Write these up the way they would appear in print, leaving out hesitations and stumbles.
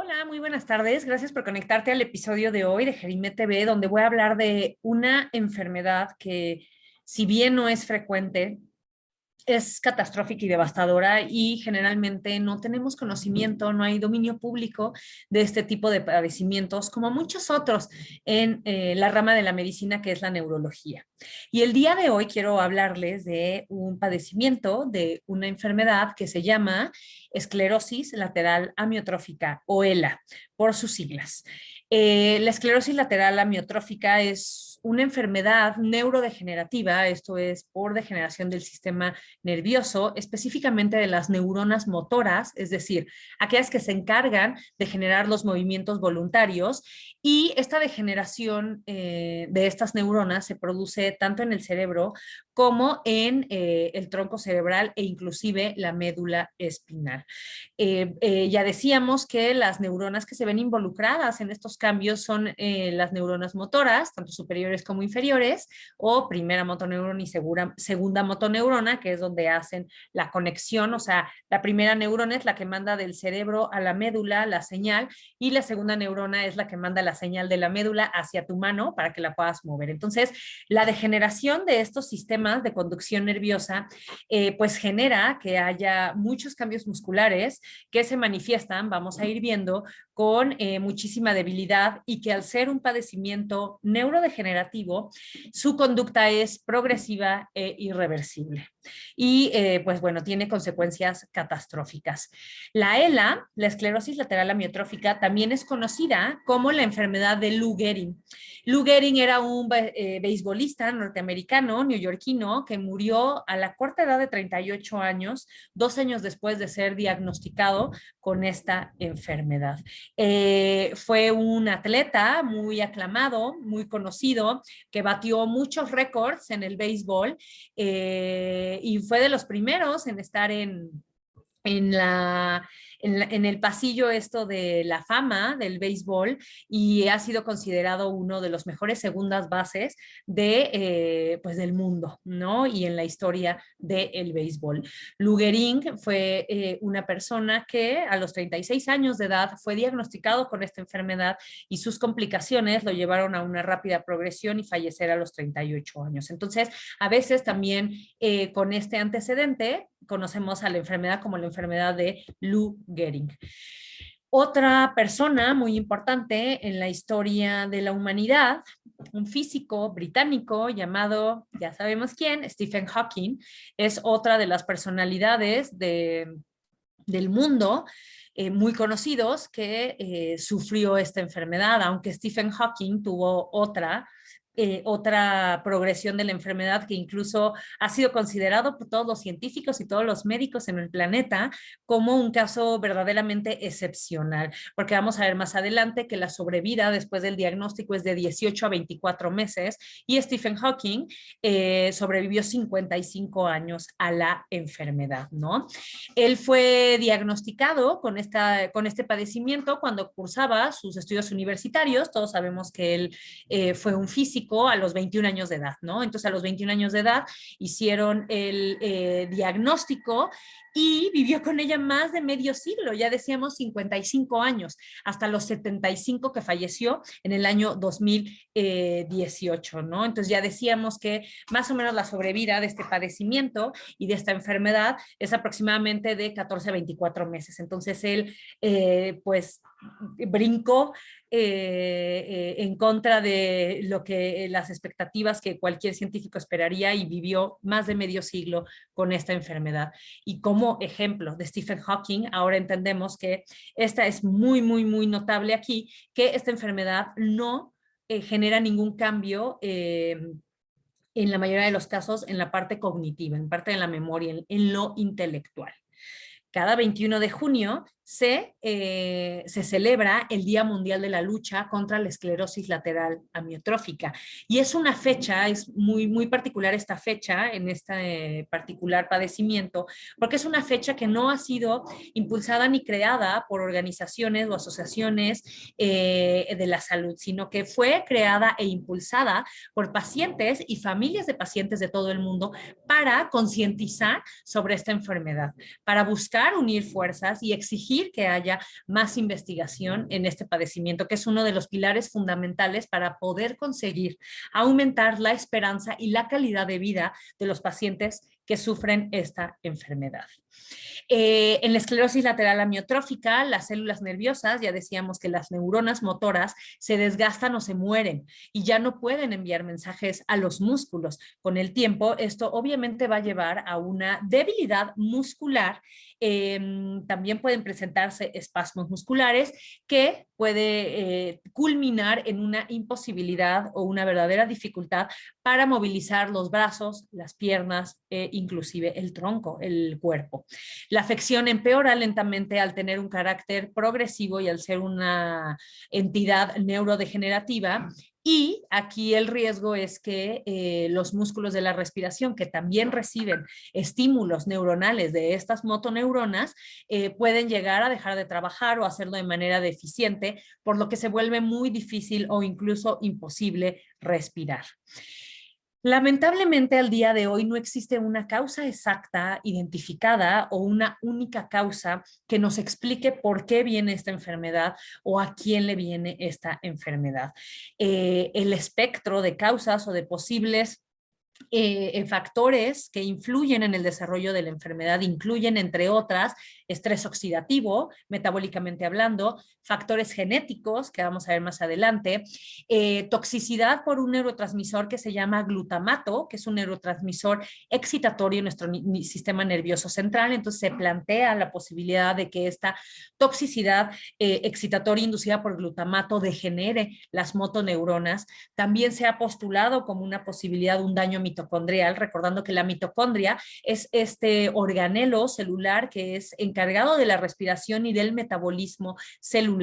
Hola, muy buenas tardes. Gracias por conectarte al episodio de hoy de Jerime TV, donde voy a hablar de una enfermedad que, si bien no es frecuente, es catastrófica y devastadora y generalmente no tenemos conocimiento, no hay dominio público de este tipo de padecimientos, como muchos otros en la rama de la medicina que es la neurología. Y el día de hoy quiero hablarles de un padecimiento, de una enfermedad que se llama esclerosis lateral amiotrófica o ELA, por sus siglas. La esclerosis lateral amiotrófica es una enfermedad neurodegenerativa, esto es por degeneración del sistema nervioso, específicamente de las neuronas motoras, es decir, aquellas que se encargan de generar los movimientos voluntarios. Y esta degeneración de estas neuronas se produce tanto en el cerebro como en el tronco cerebral e inclusive la médula espinal. Ya decíamos que las neuronas que se ven involucradas en estos cambios son las neuronas motoras, tanto superiores como inferiores, o primera motoneurona y segunda motoneurona, que es donde hacen la conexión. O sea, la primera neurona es la que manda del cerebro a la médula la señal, y la segunda neurona es la que manda la señal de la médula hacia tu mano para que la puedas mover. Entonces, la degeneración de estos sistemas de conducción nerviosa pues genera que haya muchos cambios musculares que se manifiestan, vamos a ir viendo, con muchísima debilidad, y que al ser un padecimiento neurodegenerativo, su conducta es progresiva e irreversible. Y pues bueno, tiene consecuencias catastróficas. La ELA, la esclerosis lateral amiotrófica, también es conocida como la enfermedad de Lou Gehrig. Lou Gehrig era un beisbolista norteamericano, neoyorquino, que murió a la corta edad de 38 años, 2 años después de ser diagnosticado con esta enfermedad. Fue un atleta muy aclamado, muy conocido, que batió muchos récords en el béisbol, y fue de los primeros en estar en, la, en el pasillo esto de la fama del béisbol, y ha sido considerado uno de los mejores segundas bases pues del mundo, ¿no? Y en la historia del béisbol. Lou Gehrig fue una persona que a los 36 años de edad fue diagnosticado con esta enfermedad, y sus complicaciones lo llevaron a una rápida progresión y fallecer a los 38 años. Entonces, a veces también con este antecedente conocemos a la enfermedad como la enfermedad de Lou Gehrig. Otra persona muy importante en la historia de la humanidad, un físico británico llamado, ya sabemos quién, Stephen Hawking, es otra de las personalidades del mundo muy conocidos que sufrió esta enfermedad, aunque Stephen Hawking tuvo otra progresión de la enfermedad que incluso ha sido considerado por todos los científicos y todos los médicos en el planeta como un caso verdaderamente excepcional, porque vamos a ver más adelante que la sobrevida después del diagnóstico es de 18 a 24 meses, y Stephen Hawking sobrevivió 55 años a la enfermedad, ¿no? Él fue diagnosticado con este padecimiento cuando cursaba sus estudios universitarios. Todos sabemos que él fue un físico a los 21 años de edad, ¿no? Entonces, a los 21 años de edad hicieron el diagnóstico, y vivió con ella más de medio siglo, ya decíamos 55 años, hasta los 75 que falleció en el año 2018, ¿no? Entonces ya decíamos que más o menos la sobrevida de este padecimiento y de esta enfermedad es aproximadamente de 14 a 24 meses. Entonces él pues brincó en contra de lo que las expectativas que cualquier científico esperaría, y vivió más de medio siglo con esta enfermedad. Y como ejemplo de Stephen Hawking, ahora entendemos que esta es muy, muy, muy notable aquí, que esta enfermedad no genera ningún cambio en la mayoría de los casos en la parte cognitiva, en parte de la memoria, en lo intelectual. Cada 21 de junio se celebra el Día Mundial de la Lucha contra la Esclerosis Lateral Amiotrófica. Y es una fecha, es muy, muy particular esta fecha en este particular padecimiento, porque es una fecha que no ha sido impulsada ni creada por organizaciones o asociaciones de la salud, sino que fue creada e impulsada por pacientes y familias de pacientes de todo el mundo para concientizar sobre esta enfermedad, para buscar buscar unir fuerzas y exigir que haya más investigación en este padecimiento, que es uno de los pilares fundamentales para poder conseguir aumentar la esperanza y la calidad de vida de los pacientes que sufren esta enfermedad. En la esclerosis lateral amiotrófica, las células nerviosas, ya decíamos que las neuronas motoras se desgastan o se mueren y ya no pueden enviar mensajes a los músculos. Con el tiempo, esto obviamente va a llevar a una debilidad muscular. También pueden presentarse espasmos musculares que puede culminar en una imposibilidad o una verdadera dificultad para movilizar los brazos, las piernas, inclusive el tronco, el cuerpo. La afección empeora lentamente al tener un carácter progresivo y al ser una entidad neurodegenerativa. Y aquí el riesgo es que los músculos de la respiración, que también reciben estímulos neuronales de estas motoneuronas, pueden llegar a dejar de trabajar o hacerlo de manera deficiente, por lo que se vuelve muy difícil o incluso imposible respirar. Lamentablemente, al día de hoy no existe una causa exacta, identificada o una única causa que nos explique por qué viene esta enfermedad o a quién le viene esta enfermedad. El espectro de causas o de posibles factores que influyen en el desarrollo de la enfermedad incluyen, entre otras, estrés oxidativo, metabólicamente hablando, factores genéticos, que vamos a ver más adelante, toxicidad por un neurotransmisor que se llama glutamato, que es un neurotransmisor excitatorio en nuestro sistema nervioso central. Entonces se plantea la posibilidad de que esta toxicidad excitatoria inducida por glutamato degenere las motoneuronas. También se ha postulado como una posibilidad un daño mitocondrial, recordando que la mitocondria es este organelo celular que es encargado de la respiración y del metabolismo celular.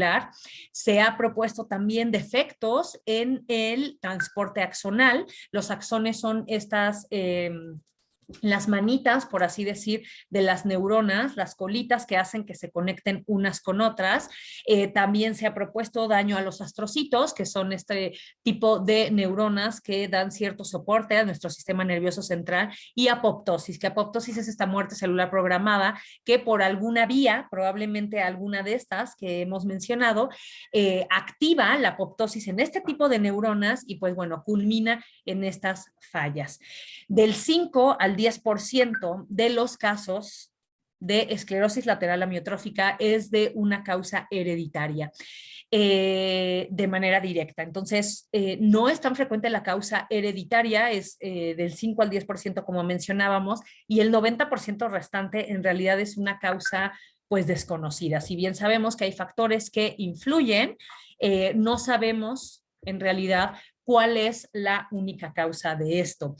Se ha propuesto también defectos en el transporte axonal. Los axones son estas las manitas, por así decir, de las neuronas, las colitas que hacen que se conecten unas con otras. También se ha propuesto daño a los astrocitos, que son este tipo de neuronas que dan cierto soporte a nuestro sistema nervioso central, y apoptosis, que apoptosis es esta muerte celular programada que por alguna vía, probablemente alguna de estas que hemos mencionado, activa la apoptosis en este tipo de neuronas y pues bueno, culmina en estas fallas. Del 5 al 10% de los casos de esclerosis lateral amiotrófica es de una causa hereditaria de manera directa. Entonces, no es tan frecuente la causa hereditaria, es del 5 al 10% como mencionábamos, y el 90% restante en realidad es una causa pues desconocida. Si bien sabemos que hay factores que influyen, no sabemos en realidad cuál es la única causa de esto.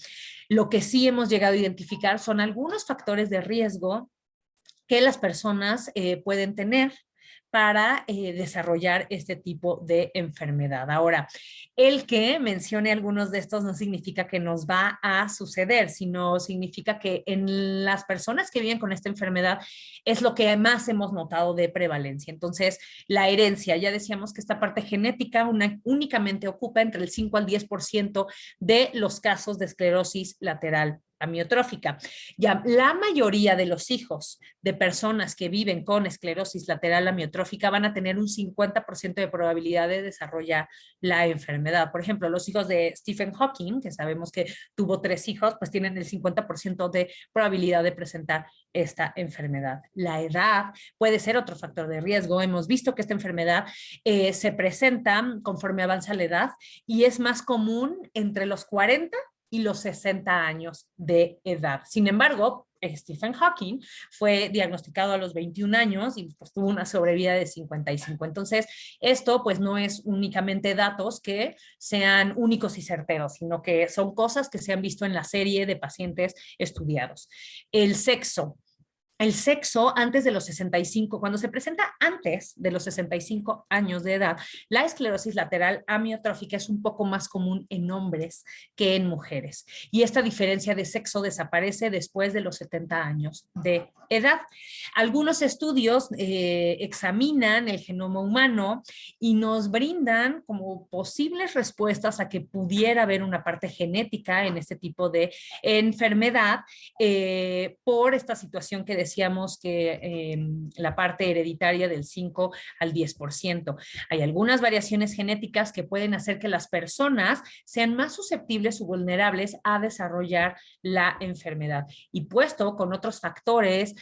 Lo que sí hemos llegado a identificar son algunos factores de riesgo que las personas pueden tener para desarrollar este tipo de enfermedad. Ahora, el que mencione algunos de estos no significa que nos va a suceder, sino significa que en las personas que viven con esta enfermedad es lo que más hemos notado de prevalencia. Entonces, la herencia, ya decíamos que esta parte genética únicamente ocupa entre el 5 al 10% de los casos de esclerosis lateral amiotrófica. Ya la mayoría de los hijos de personas que viven con esclerosis lateral amiotrófica van a tener un 50% de probabilidad de desarrollar la enfermedad. Por ejemplo, los hijos de Stephen Hawking, que sabemos que tuvo 3 hijos, pues tienen el 50% de probabilidad de presentar esta enfermedad. La edad puede ser otro factor de riesgo. Hemos visto que esta enfermedad se presenta conforme avanza la edad y es más común entre los 40 y los 60 años de edad. Sin embargo, Stephen Hawking fue diagnosticado a los 21 años y pues tuvo una sobrevida de 55. Entonces, esto pues no es únicamente datos que sean únicos y certeros, sino que son cosas que se han visto en la serie de pacientes estudiados. El sexo. El sexo antes de los 65, cuando se presenta antes de los 65 años de edad, la esclerosis lateral amiotrófica es un poco más común en hombres que en mujeres. Y esta diferencia de sexo desaparece después de los 70 años de edad. Algunos estudios examinan el genoma humano y nos brindan como posibles respuestas a que pudiera haber una parte genética en este tipo de enfermedad por esta situación que decíamos que la parte hereditaria del 5 al 10%. Hay algunas variaciones genéticas que pueden hacer que las personas sean más susceptibles o vulnerables a desarrollar la enfermedad. Y puesto con otros factores,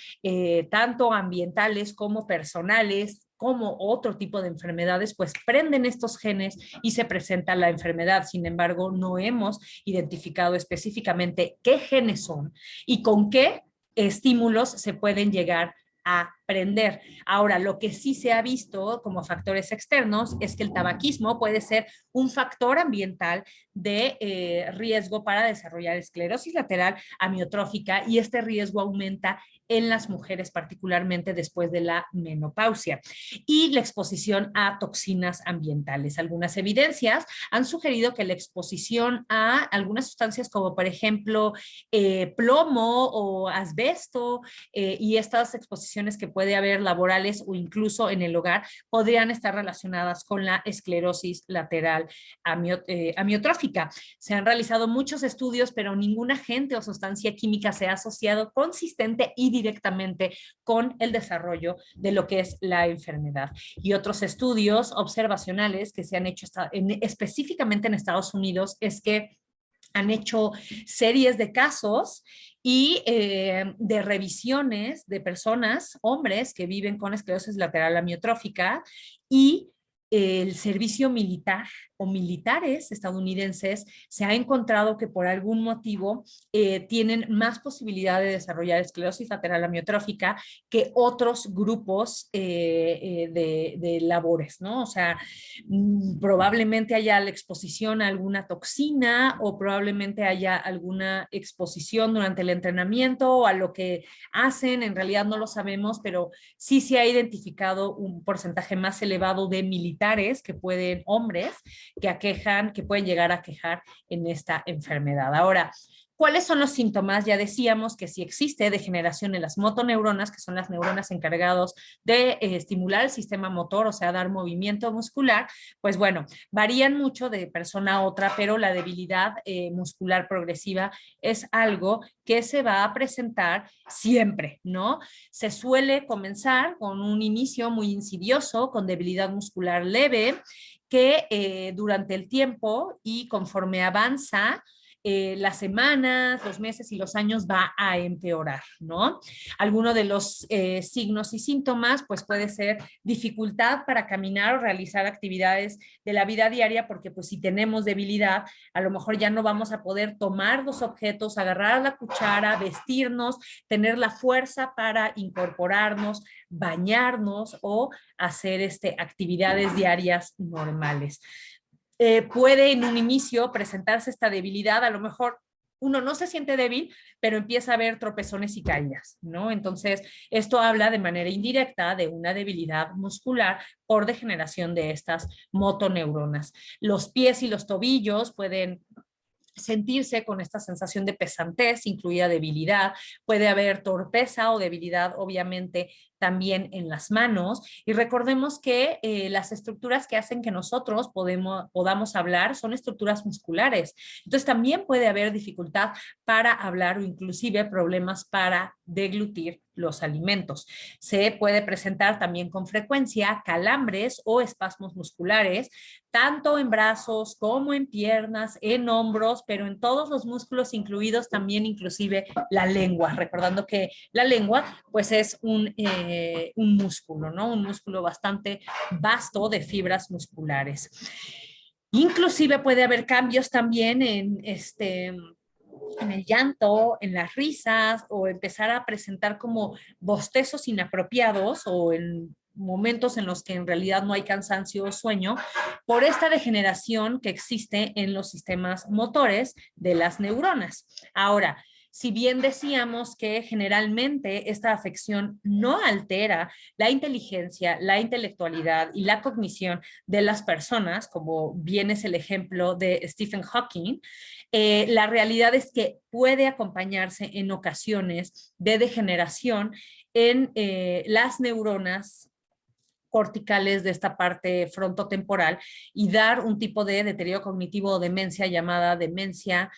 tanto ambientales como personales, como otro tipo de enfermedades, pues prenden estos genes y se presenta la enfermedad. Sin embargo, no hemos identificado específicamente qué genes son y con qué estímulos se pueden llegar a prender. Ahora, lo que sí se ha visto como factores externos es que el tabaquismo puede ser un factor ambiental de riesgo para desarrollar esclerosis lateral amiotrófica, y este riesgo aumenta en las mujeres, particularmente después de la menopausia, y la exposición a toxinas ambientales. Algunas evidencias han sugerido que la exposición a algunas sustancias como por ejemplo plomo o asbesto y estas exposiciones que puede haber laborales o incluso en el hogar podrían estar relacionadas con la esclerosis lateral amiotrófica. Se han realizado muchos estudios, pero ningún agente o sustancia química se ha asociado consistente y directamente con el desarrollo de lo que es la enfermedad. Y otros estudios observacionales que se han hecho específicamente en Estados Unidos es que han hecho series de casos y de revisiones de personas, hombres que viven con esclerosis lateral amiotrófica, y el servicio militar o militares estadounidenses se ha encontrado que por algún motivo tienen más posibilidad de desarrollar esclerosis lateral amiotrófica que otros grupos de labores, ¿no? O sea, probablemente haya la exposición a alguna toxina o probablemente haya alguna exposición durante el entrenamiento o a lo que hacen, en realidad no lo sabemos, pero sí se ha identificado un porcentaje más elevado de militares que pueden, hombres, que aquejan, que pueden llegar a quejar en esta enfermedad. Ahora, ¿cuáles son los síntomas? Ya decíamos que si existe degeneración en las motoneuronas, que son las neuronas encargadas de estimular el sistema motor, o sea, dar movimiento muscular, pues bueno, varían mucho de persona a otra, pero la debilidad muscular progresiva es algo que se va a presentar siempre, ¿no? Se suele comenzar con un inicio muy insidioso, con debilidad muscular leve, que durante el tiempo y conforme avanza las semanas, los meses y los años va a empeorar, ¿no? Alguno de los signos y síntomas, pues puede ser dificultad para caminar o realizar actividades de la vida diaria, porque pues si tenemos debilidad, a lo mejor ya no vamos a poder tomar los objetos, agarrar la cuchara, vestirnos, tener la fuerza para incorporarnos, bañarnos o hacer actividades diarias normales. Puede en un inicio presentarse esta debilidad, a lo mejor uno no se siente débil, pero empieza a haber tropezones y caídas, ¿no? Entonces, esto habla de manera indirecta de una debilidad muscular por degeneración de estas motoneuronas. Los pies y los tobillos pueden sentirse con esta sensación de pesantez, incluida debilidad, puede haber torpeza o debilidad, obviamente, también en las manos. Y recordemos que las estructuras que hacen que nosotros podamos hablar son estructuras musculares. Entonces también puede haber dificultad para hablar o inclusive problemas para deglutir los alimentos. Se puede presentar también con frecuencia calambres o espasmos musculares, tanto en brazos como en piernas, en hombros, pero en todos los músculos incluidos también inclusive la lengua, recordando que la lengua pues es un músculo, ¿no? Un músculo bastante vasto de fibras musculares. Inclusive puede haber cambios también en el llanto, en las risas, o empezar a presentar como bostezos inapropiados o en momentos en los que en realidad no hay cansancio o sueño, por esta degeneración que existe en los sistemas motores de las neuronas. Ahora, si bien decíamos que generalmente esta afección no altera la inteligencia, la intelectualidad y la cognición de las personas, como bien es el ejemplo de Stephen Hawking, la realidad es que puede acompañarse en ocasiones de degeneración en las neuronas corticales de esta parte frontotemporal y dar un tipo de deterioro cognitivo o demencia llamada demencia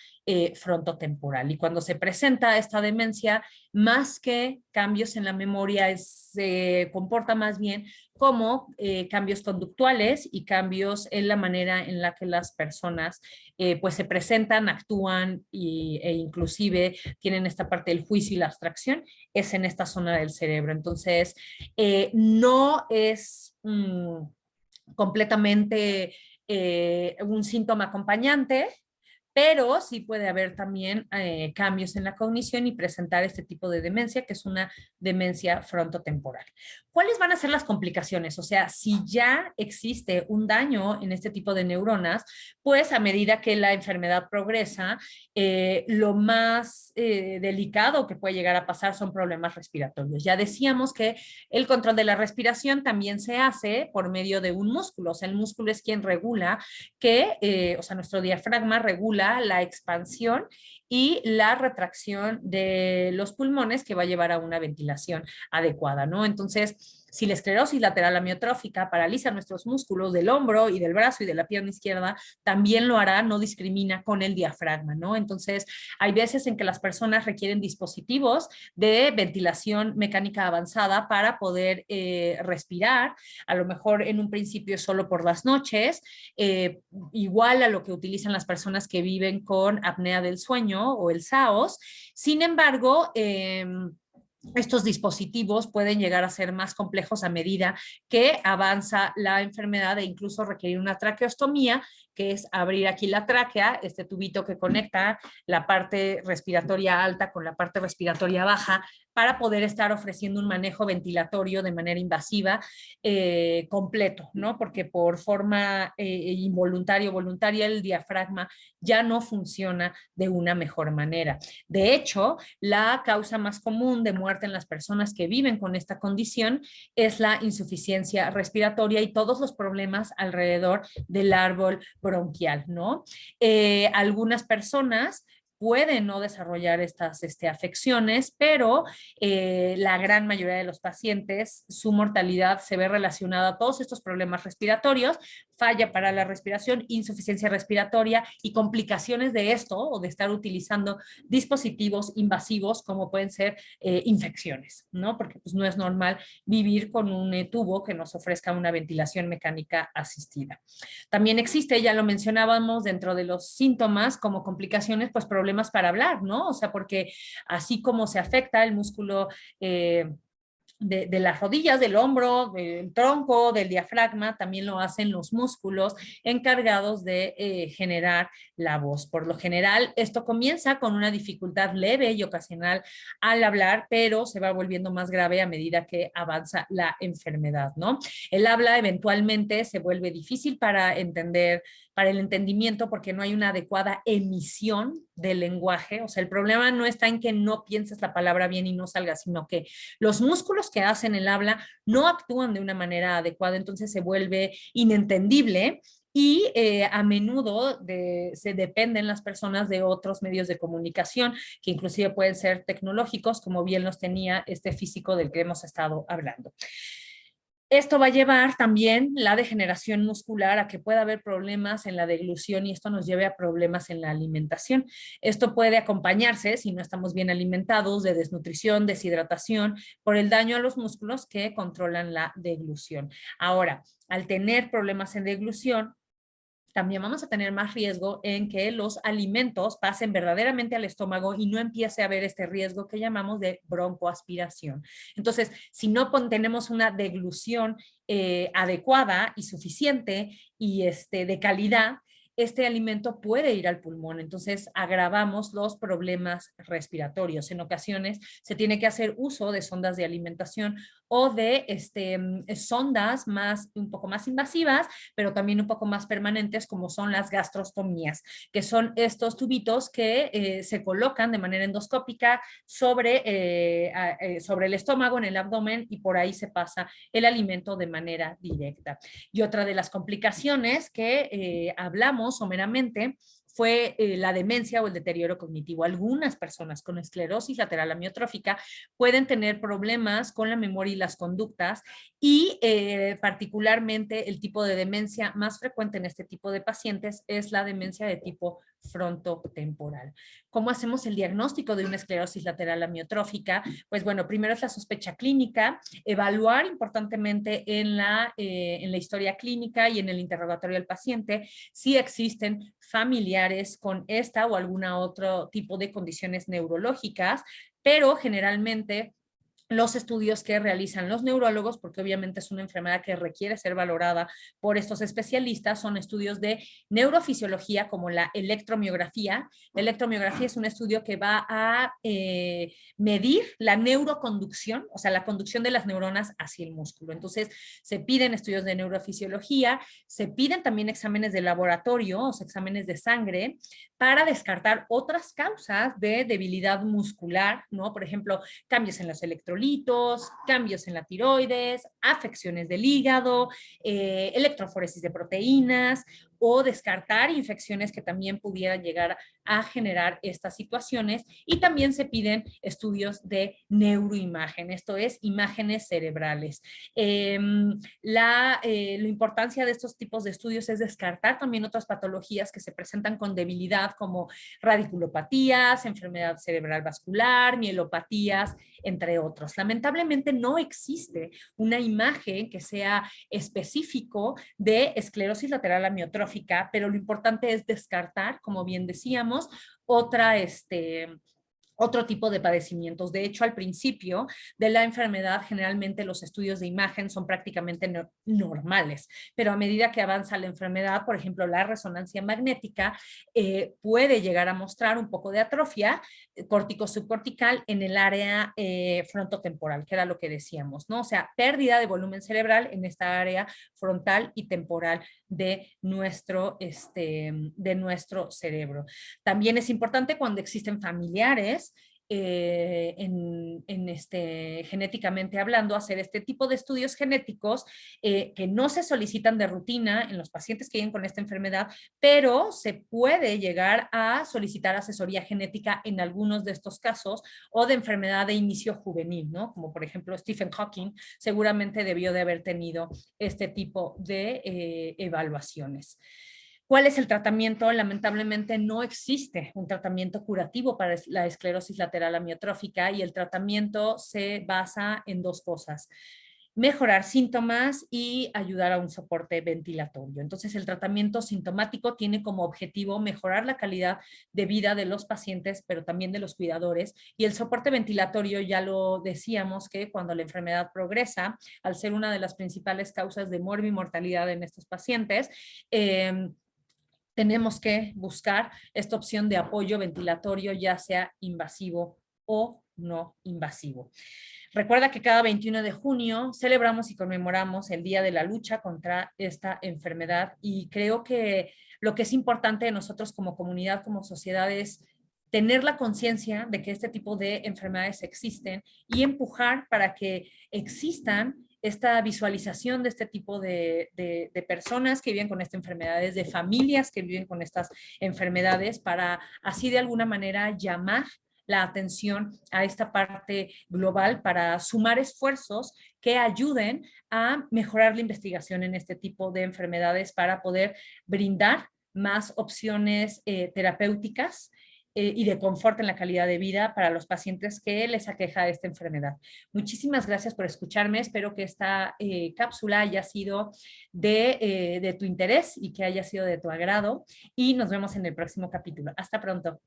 frontotemporal. Y cuando se presenta esta demencia, más que cambios en la memoria, se comporta más bien como cambios conductuales y cambios en la manera en la que las personas pues se presentan, actúan e inclusive tienen esta parte del juicio y la abstracción, es en esta zona del cerebro. Entonces, no es completamente un síntoma acompañante, pero sí puede haber también cambios en la cognición y presentar este tipo de demencia, que es una demencia frontotemporal. ¿Cuáles van a ser las complicaciones? O sea, si ya existe un daño en este tipo de neuronas, pues a medida que la enfermedad progresa, lo más delicado que puede llegar a pasar son problemas respiratorios. Ya decíamos que el control de la respiración también se hace por medio de un músculo. O sea, el músculo es quien regula o sea, nuestro diafragma regula la expansión y la retracción de los pulmones que va a llevar a una ventilación adecuada, ¿no? Entonces, si la esclerosis lateral amiotrófica paraliza nuestros músculos del hombro y del brazo y de la pierna izquierda, también lo hará, no discrimina con el diafragma, ¿no? Entonces, hay veces en que las personas requieren dispositivos de ventilación mecánica avanzada para poder respirar, a lo mejor en un principio solo por las noches, igual a lo que utilizan las personas que viven con apnea del sueño o el SAOS. Sin embargo, estos dispositivos pueden llegar a ser más complejos a medida que avanza la enfermedad e incluso requerir una traqueostomía, que es abrir aquí la tráquea, este tubito que conecta la parte respiratoria alta con la parte respiratoria baja, para poder estar ofreciendo un manejo ventilatorio de manera invasiva completo, ¿no? Porque por forma involuntaria o voluntaria el diafragma ya no funciona de una mejor manera. De hecho, la causa más común de muerte en las personas que viven con esta condición es la insuficiencia respiratoria y todos los problemas alrededor del árbol bronquial, ¿no? Algunas personas pueden no desarrollar estas afecciones, pero la gran mayoría de los pacientes, su mortalidad se ve relacionada a todos estos problemas respiratorios, falla para la respiración, insuficiencia respiratoria y complicaciones de esto o de estar utilizando dispositivos invasivos como pueden ser infecciones, ¿no? Porque pues no es normal vivir con un tubo que nos ofrezca una ventilación mecánica asistida. También existe, ya lo mencionábamos, dentro de los síntomas como complicaciones, pues problemas para hablar, ¿no? O sea, porque así como se afecta el músculo de las rodillas, del hombro, del tronco, del diafragma, también lo hacen los músculos encargados de generar la voz. Por lo general, esto comienza con una dificultad leve y ocasional al hablar, pero se va volviendo más grave a medida que avanza la enfermedad, ¿no? El habla eventualmente se vuelve difícil para entender, para el entendimiento, porque no hay una adecuada emisión del lenguaje. O sea, el problema no está en que no pienses la palabra bien y no salga, sino que los músculos que hacen el habla no actúan de una manera adecuada, entonces se vuelve inentendible y a menudo se dependen las personas de otros medios de comunicación, que inclusive pueden ser tecnológicos, como bien los tenía este físico del que hemos estado hablando. Esto va a llevar también la degeneración muscular a que pueda haber problemas en la deglución y esto nos lleve a problemas en la alimentación. Esto puede acompañarse, si no estamos bien alimentados, de desnutrición, deshidratación, por el daño a los músculos que controlan la deglución. Ahora, al tener problemas en deglución, también vamos a tener más riesgo en que los alimentos pasen verdaderamente al estómago y no empiece a haber este riesgo que llamamos de broncoaspiración. Entonces, si no tenemos una deglución adecuada y suficiente y de calidad, este alimento puede ir al pulmón, entonces agravamos los problemas respiratorios. En ocasiones se tiene que hacer uso de sondas de alimentación o de sondas un poco más invasivas, pero también un poco más permanentes, como son las gastrostomías, que son estos tubitos que se colocan de manera endoscópica sobre el estómago, en el abdomen, y por ahí se pasa el alimento de manera directa. Y otra de las complicaciones que hablamos someramente fue la demencia o el deterioro cognitivo. Algunas personas con esclerosis lateral amiotrófica pueden tener problemas con la memoria y las conductas y particularmente el tipo de demencia más frecuente en este tipo de pacientes es la demencia de tipo frontotemporal. ¿Cómo hacemos el diagnóstico de una esclerosis lateral amiotrófica? Pues bueno, primero es la sospecha clínica, evaluar importantemente en la historia clínica y en el interrogatorio del paciente si existen familiares con esta o alguna otro tipo de condiciones neurológicas, pero generalmente los estudios que realizan los neurólogos, porque obviamente es una enfermedad que requiere ser valorada por estos especialistas, son estudios de neurofisiología como la electromiografía. La electromiografía es un estudio que va a medir la neuroconducción, o sea, la conducción de las neuronas hacia el músculo. Entonces, se piden estudios de neurofisiología, se piden también exámenes de laboratorio, o sea, exámenes de sangre, para descartar otras causas de debilidad muscular, ¿no? Por ejemplo, cambios en los electrolitos, cambios en la tiroides, afecciones del hígado, electroforesis de proteínas o descartar infecciones que también pudieran llegar a generar estas situaciones. Y también se piden estudios de neuroimagen, esto es, imágenes cerebrales. La importancia de estos tipos de estudios es descartar también otras patologías que se presentan con debilidad como radiculopatías, enfermedad cerebral vascular, mielopatías, entre otros. Lamentablemente no existe una imagen que sea específico de esclerosis lateral amiotrófica, pero lo importante es descartar, como bien decíamos, otro tipo de padecimientos. De hecho, al principio de la enfermedad, generalmente los estudios de imagen son prácticamente normales, pero a medida que avanza la enfermedad, por ejemplo, la resonancia magnética puede llegar a mostrar un poco de atrofia cortico-subcortical en el área frontotemporal, que era lo que decíamos, ¿no? O sea, pérdida de volumen cerebral en esta área frontal y temporal de nuestro cerebro. También es importante cuando existen familiares genéticamente hablando, hacer este tipo de estudios genéticos que no se solicitan de rutina en los pacientes que viven con esta enfermedad, pero se puede llegar a solicitar asesoría genética en algunos de estos casos o de enfermedad de inicio juvenil, ¿no? Como por ejemplo Stephen Hawking seguramente debió de haber tenido este tipo de evaluaciones. ¿Cuál es el tratamiento? Lamentablemente no existe un tratamiento curativo para la esclerosis lateral amiotrófica y el tratamiento se basa en dos cosas: mejorar síntomas y ayudar a un soporte ventilatorio. Entonces, el tratamiento sintomático tiene como objetivo mejorar la calidad de vida de los pacientes, pero también de los cuidadores. Y el soporte ventilatorio, ya lo decíamos, que cuando la enfermedad progresa, al ser una de las principales causas de morbimortalidad en estos pacientes, tenemos que buscar esta opción de apoyo ventilatorio, ya sea invasivo o no invasivo. Recuerda que cada 21 de junio celebramos y conmemoramos el Día de la Lucha contra esta enfermedad, y creo que lo que es importante de nosotros como comunidad, como sociedad, es tener la conciencia de que este tipo de enfermedades existen y empujar para que existan esta visualización de este tipo de personas que viven con estas enfermedades, de familias que viven con estas enfermedades, para así de alguna manera llamar la atención a esta parte global para sumar esfuerzos que ayuden a mejorar la investigación en este tipo de enfermedades para poder brindar más opciones terapéuticas y de confort en la calidad de vida para los pacientes que les aqueja esta enfermedad. Muchísimas gracias por escucharme. Espero que esta cápsula haya sido de tu interés y que haya sido de tu agrado, y nos vemos en el próximo capítulo. Hasta pronto.